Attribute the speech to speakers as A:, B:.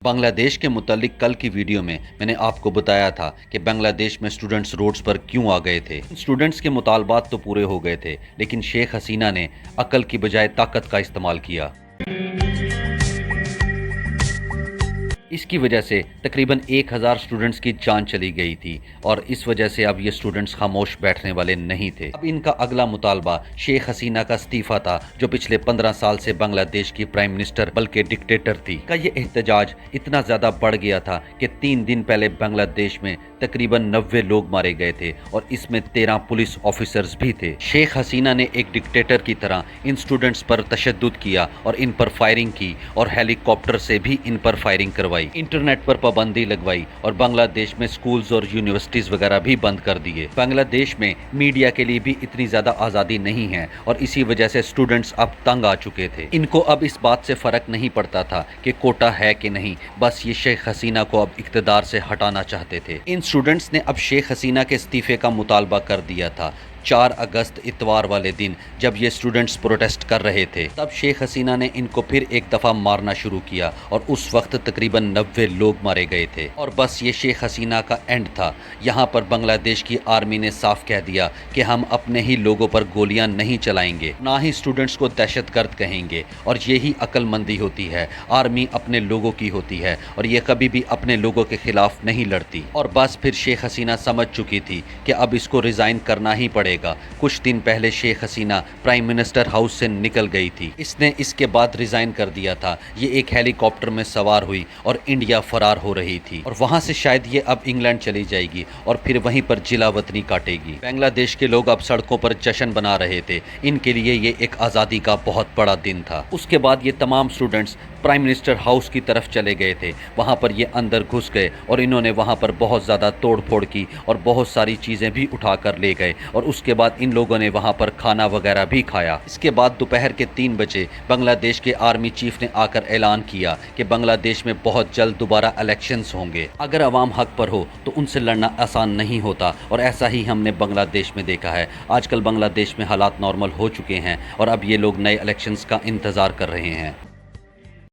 A: بنگلہ دیش کے متعلق کل کی ویڈیو میں نے آپ کو بتایا تھا کہ بنگلہ دیش میں سٹوڈنٹس روڈز پر کیوں آ گئے تھے۔ سٹوڈنٹس کے مطالبات تو پورے ہو گئے تھے، لیکن شیخ حسینہ نے عقل کی بجائے طاقت کا استعمال کیا۔ اس کی وجہ سے تقریباً 1000 سٹوڈنٹس کی جان چلی گئی تھی، اور اس وجہ سے اب یہ سٹوڈنٹس خاموش بیٹھنے والے نہیں تھے۔ اب ان کا اگلا مطالبہ شیخ حسینہ کا استعفیٰ تھا، جو پچھلے 15 سال سے بنگلہ دیش کی پرائم منسٹر بلکہ ڈکٹیٹر تھی۔ کا یہ احتجاج اتنا زیادہ بڑھ گیا تھا کہ 3 دن پہلے بنگلہ دیش میں تقریباً 90 لوگ مارے گئے تھے، اور اس میں 13 پولیس آفیسرز بھی تھے۔ شیخ حسینہ نے ایک ڈکٹیٹر کی طرح ان سٹوڈنٹس پر تشدد کیا اور ان پر فائرنگ کی، اور ہیلی کاپٹر سے بھی ان پر فائرنگ کروائی۔ انٹرنیٹ پر پابندی لگوائی، اور بنگلہ دیش میں سکولز اور یونیورسٹیز وغیرہ بھی بند کر دیے۔ بنگلہ دیش میں میڈیا کے لیے بھی اتنی زیادہ آزادی نہیں ہے، اور اسی وجہ سے سٹوڈنٹس اب تنگ آ چکے تھے۔ ان کو اب اس بات سے فرق نہیں پڑتا تھا کہ کوٹا ہے کہ نہیں، بس یہ شیخ حسینہ کو اب اقتدار سے ہٹانا چاہتے تھے۔ ان سٹوڈنٹس نے اب شیخ حسینہ کے استعفے کا مطالبہ کر دیا تھا۔ 4 اگست اتوار والے دن جب یہ سٹوڈنٹس پروٹیسٹ کر رہے تھے، تب شیخ حسینہ نے ان کو پھر ایک دفعہ مارنا شروع کیا، اور اس وقت تقریباً 90 لوگ مارے گئے تھے۔ اور بس یہ شیخ حسینہ کا اینڈ تھا۔ یہاں پر بنگلہ دیش کی آرمی نے صاف کہہ دیا کہ ہم اپنے ہی لوگوں پر گولیاں نہیں چلائیں گے، نہ ہی سٹوڈنٹس کو دہشت گرد کہیں گے، اور یہی عقل مندی ہوتی ہے۔ آرمی اپنے لوگوں کی ہوتی ہے، اور یہ کبھی بھی اپنے لوگوں کے خلاف نہیں لڑتی۔ اور بس پھر شیخ حسینہ سمجھ چکی تھی کہ اب اس کو ریزائن کرنا ہی پڑے گا۔ کچھ دن پہلے Sheikh Hasina prime minister house سے نکل گئی تھی۔ اس نے اس کے بعد ریزائن کر دیا تھا۔ یہ ایک ہیلی کاپٹر میں سوار ہوئی اور انڈیا فرار ہو رہی تھی، اور وہاں سے شاید یہ اب انگلینڈ چلی جائے گی، اور پھر وہیں پر جلا وطنی کاٹے گی۔ بنگلہ دیش کے لوگ اب سڑکوں پر جشن بنا رہے تھے۔ ان کے لیے یہ ایک آزادی کا بہت بڑا دن تھا۔ اس کے بعد یہ تمام سٹوڈنٹس پرائم منسٹر ہاؤس کی طرف چلے گئے تھے۔ وہاں پر یہ اندر گھس گئے، اور انہوں نے وہاں پر بہت زیادہ توڑ پھوڑ کی، اور بہت ساری چیزیں بھی اٹھا کر لے گئے، اور اس کے بعد ان لوگوں نے وہاں پر کھانا وغیرہ بھی کھایا۔ اس کے بعد دوپہر کے 3 بجے بنگلہ دیش کے آرمی چیف نے آ کر اعلان کیا کہ بنگلہ دیش میں بہت جلد دوبارہ الیکشنز ہوں گے۔ اگر عوام حق پر ہو تو ان سے لڑنا آسان نہیں ہوتا، اور ایسا ہی ہم نے بنگلہ دیش میں دیکھا ہے۔ آج کل بنگلہ دیش میں حالات نارمل ہو چکے ہیں، اور اب یہ لوگ نئے الیکشنز کا انتظار کر رہے ہیں۔